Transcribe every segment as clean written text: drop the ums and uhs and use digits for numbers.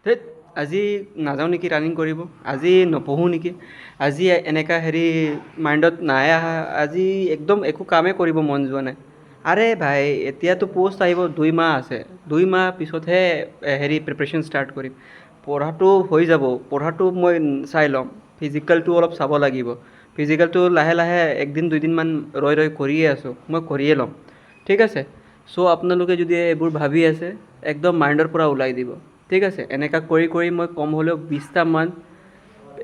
ধেত আজি নাযাওঁ নেকি ৰানিং কৰিব, আজি নপঢ়োঁ নেকি, আজি এনেকুৱা মাইণ্ডত নাই আহা, আজি একদম একো কামেই কৰিব মন যোৱা নাই। আৰে ভাই এতিয়াতো পষ্ট আহিব 2 মাহ আছে, 2 মাহ পিছতহে প্ৰিপাৰেশ্যন ষ্টাৰ্ট কৰিম। পঢ়াটো হৈ যাব, পঢ়াটো মই চাই ল'ম, ফিজিকেলটো অলপ চাব লাগিব। ফিজিকেলটো লাহে লাহে 1-2 দিনমান ৰৈ কৰিয়ে আছোঁ, মই কৰিয়ে ল'ম, ঠিক আছে। চ' আপোনালোকে যদি এইবোৰ ভাবি আছে একদম মাইণ্ডৰ পৰা ওলাই দিব, ঠিক আছে। এনেকুৱা কৰি কৰি মই কম হ'লেও 20টামান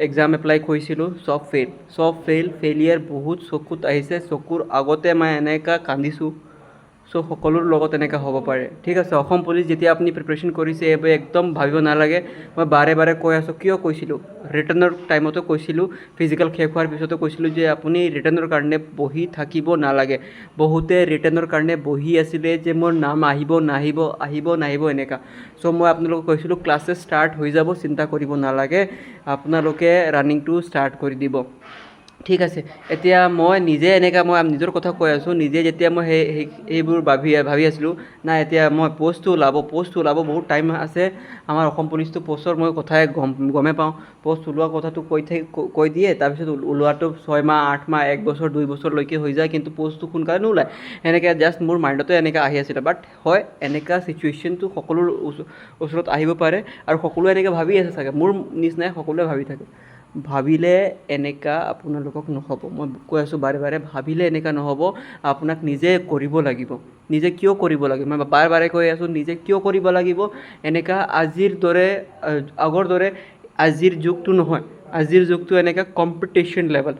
এক্সাম এপ্লাই কৰিছিলোঁ, চব ফেইলিয়াৰ বহুত চকুত আহিছে, চকুৰ আগতে মই এনেকুৱা কান্দিছোঁ। চ' সকলোৰ লগত এনেকুৱা হ'ব পাৰে, ঠিক আছে। অসম পুলিচ যেতিয়া আপুনি প্ৰিপাৰেশ্যন কৰিছে এইবোৰ একদম ভাবিব নালাগে। মই বাৰে বাৰে কৈ আছোঁ, কিয় কৈছিলোঁ, ৰিটাৰ্ণৰ টাইমতো কৈছিলোঁ, ফিজিকেল শেষ হোৱাৰ পিছতো কৈছিলোঁ যে আপুনি ৰিটাৰ্ণৰ কাৰণে বহি থাকিব নালাগে। বহুতে ৰিটাৰ্ণৰ কাৰণে বহি আছিলে যে মোৰ নাম আহিব নাহিব এনেকুৱা। চ' মই আপোনালোকক কৈছিলোঁ ক্লাছেছ ষ্টাৰ্ট হৈ যাব, চিন্তা কৰিব নালাগে, আপোনালোকে ৰানিংটো ষ্টাৰ্ট কৰি দিব, ঠিক আছে। এতিয়া মই নিজে মই নিজৰ কথা কৈ আছোঁ, নিজে যেতিয়া মই সেইবোৰ ভাবি আছিলোঁ না, এতিয়া মই পষ্টটো ওলাব বহুত টাইম আছে। আমাৰ অসম পুলিচটো পষ্টৰ মই কথাই গমেই পাওঁ, পষ্ট ওলোৱা কথাটো কৈ দিয়ে, তাৰপিছত ওলোৱাটো 6 মাহ 8 মাহ 1 বছৰ 2 বছৰলৈকে হৈ যায়, কিন্তু পষ্টটো সোনকালে নোলায়। এনেকৈ জাষ্ট মোৰ মাইণ্ডতে এনেকৈ আহি আছিলে। বাট হয়, এনেকুৱা চিটুৱেশ্যনটো সকলোৰ ওচৰত আহিব পাৰে, আৰু সকলোৱে এনেকৈ ভাবি আছে চাগে, মোৰ নিচিনাই সকলোৱে ভাবি থাকে। ভাবিলে এনেকুৱা আপোনালোকক নহ'ব, মই কৈ আছোঁ বাৰে বাৰে, ভাবিলে এনেকুৱা নহ'ব, আপোনাক নিজে কৰিব লাগিব। নিজে কিয় কৰিব লাগিব, মই বাৰে বাৰে কৈ আছোঁ, নিজে কিয় কৰিব লাগিব। এনেকুৱা আগৰ দৰে আজিৰ যুগটো নহয়, আজিৰ যুগটো এনেকুৱা কম্পিটিশ্যন লেভেল,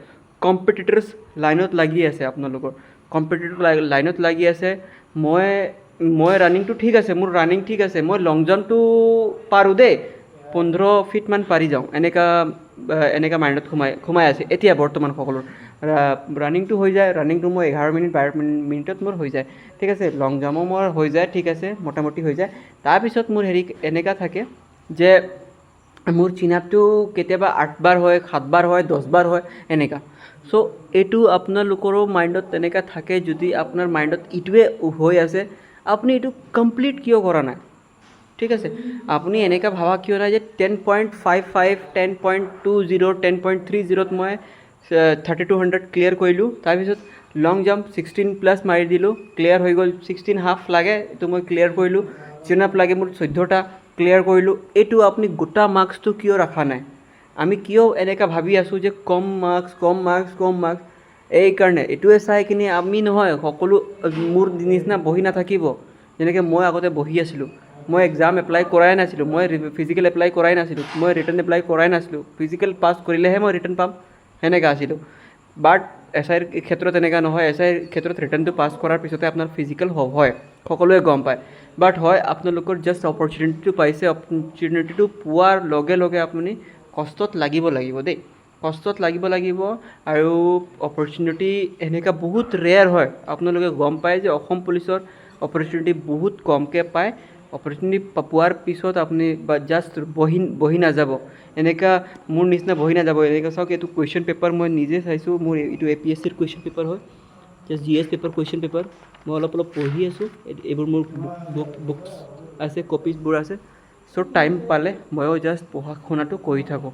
কম্পিটিটৰ্ছ লাইনত লাগি আছে, আপোনালোকৰ কম্পিটিটৰ লাইনত লাগি আছে। মই ৰানিংটো ঠিক আছে, মোৰ ৰানিং ঠিক আছে, মই লং জাম্পটো পাৰোঁ দেই, 15 ফিটমান পাৰি যাওঁ, এনেকুৱা মাইণ্ডত সোমাই আছে এতিয়া বৰ্তমান সকলোৰ। ৰানিংটো হৈ যায়, ৰানিংটো মই 11 মিনিট 12 মিনিটত মোৰ হৈ যায়, ঠিক আছে। লং জাম্পো মোৰ হৈ যায়, ঠিক আছে, মোটামুটি হৈ যায়। তাৰপিছত মোৰ এনেকুৱা থাকে যে মোৰ চিনাপটো কেতিয়াবা 8 বাৰ হয়, 7 বাৰ হয়, 10 বাৰ হয়, এনেকুৱা। চ' এইটো আপোনালোকৰো মাইণ্ডত তেনেকুৱা থাকে, যদি আপোনাৰ মাইণ্ডত এইটোৱে হৈ আছে, আপুনি এইটো কমপ্লিট কিয় কৰা নাই, ঠিক আছে। আপুনি এনেকুৱা ভাবা কিয় নাই যে 10.55 10.20 10.30ত মই 3200 ক্লিয়াৰ কৰিলোঁ, তাৰপিছত লং জাম্প 16+ মাৰি দিলোঁ, ক্লিয়াৰ হৈ গ'ল, 16 হাফ লাগে, এইটো মই ক্লিয়াৰ কৰিলোঁ, চিনাপ লাগে মোৰ 14টা, ক্লিয়াৰ কৰিলোঁ। এইটো আপুনি গোটা মাৰ্কছটো কিয় ৰখা নাই? আমি কিয় এনেকুৱা ভাবি আছোঁ যে কম মাৰ্কছ, এইকাৰণে এইটোৱে চাই কিনে আমি নহয়, সকলো মোৰ নিচিনা বহি নাথাকিব। যেনেকৈ মই আগতে বহি আছিলোঁ, মই এক্সাম এপ্লাই কৰাই নাছিলোঁ, মই ফিজিকেল এপ্লাই কৰাই নাছিলোঁ, মই ৰিটাৰ্ণ এপ্লাই কৰাই নাছিলোঁ, ফিজিকেল পাছ কৰিলেহে মই ৰিটাৰ্ণ পাম, সেনেকুৱা আছিলোঁ। বাট SIৰ ক্ষেত্ৰত এনেকুৱা নহয়, SIৰ ক্ষেত্ৰত ৰিটাৰ্ণটো পাছ কৰাৰ পিছতে আপোনাৰ ফিজিকেল হয়, সকলোৱে গম পায়। বাট হয়, আপোনালোকৰ জাষ্ট অপৰচুনিটিটো পাইছে, অপৰচুনিটিটো পোৱাৰ লগে লগে আপুনি কষ্টত লাগিব দেই, কষ্টত লাগিব। আৰু অপৰচুনিটি এনেকুৱা বহুত ৰেয়াৰ হয়, আপোনালোকে গম পায় যে অসম পুলিচৰ অপৰচুনিটি বহুত কমকৈ পায়। অপৰচুনিটি পোৱাৰ পিছত আপুনি জাষ্ট বহি নাযাব, এনেকুৱা মোৰ নিচিনা বহি নাযাব। এনেকুৱা চাওক, এইটো কুৱেশ্যন পেপাৰ মই নিজে চাইছোঁ, মোৰ এইটো APSCৰ কুৱেশ্যন পেপাৰ হয়, just GS paper question paper. মই অলপ পঢ়ি আছোঁ, এইবোৰ মোৰ বুকছ আছে, কপিজবোৰ আছে। চ' টাইম পালে ময়ো জাষ্ট পঢ়া শুনাটো কৰি থাকোঁ,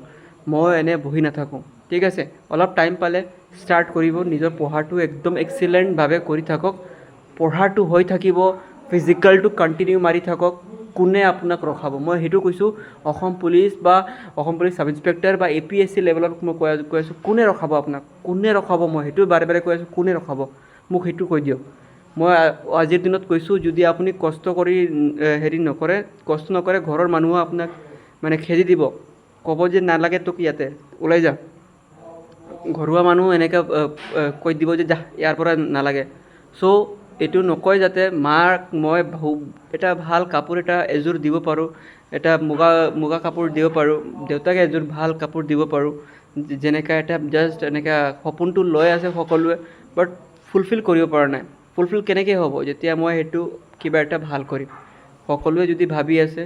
মই এনেই বহি নাথাকোঁ, ঠিক আছে। অলপ টাইম পালে ষ্টাৰ্ট কৰিব, নিজৰ পঢ়াটো একদম এক্সিলেণ্টভাৱে কৰি থাকক, পঢ়াটো হৈ থাকিব, ফিজিকেলটো কণ্টিনিউ মাৰি থাকক, কোনে আপোনাক ৰখাব? মই সেইটো কৈছোঁ, অসম পুলিচ চাব ইনস্পেক্টৰ বা APSC লেভেলত মই কৈ আছোঁ, কোনে ৰখাব আপোনাক? কোনে ৰখাব? মই সেইটো বাৰে বাৰে কৈ আছোঁ, কোনে ৰখাব? মোক সেইটো কৈ দিয়ক। মই আজিৰ দিনত কৈছোঁ, যদি আপুনি কষ্ট নকৰে, ঘৰৰ মানুহে আপোনাক খেদি দিব, ক'ব যে নালাগে তোক, ইয়াতে ওলাই যা। ঘৰুৱা মানুহ এনেকৈ কৈ দিব যে যা, ইয়াৰ পৰা নালাগে। চ' এইটো নকয় যাতে মাক মই এটা ভাল কাপোৰ এযোৰ দিব পাৰোঁ, এটা মুগা কাপোৰ দিব পাৰোঁ, দেউতাকে এযোৰ ভাল কাপোৰ দিব পাৰোঁ, যেনেকৈ এটা জাষ্ট এনেকৈ সপোনটো লৈ আছে সকলোৱে, বাট ফুলফিল কৰিব পৰা নাই। ফুলফিল কেনেকৈ হ'ব, যেতিয়া মই সেইটো কিবা এটা ভাল কৰিম। সকলোৱে যদি ভাবি আছে,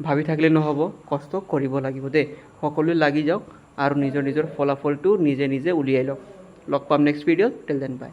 ভাবি থাকিলে নহ'ব, কষ্ট কৰিব লাগিব দেই, সকলোৱে লাগি যাওক আৰু নিজৰ ফলাফলটো নিজে উলিয়াই লওক। লগ পাম নেক্সট ভিডিঅ'ত, টিল দেন বাই।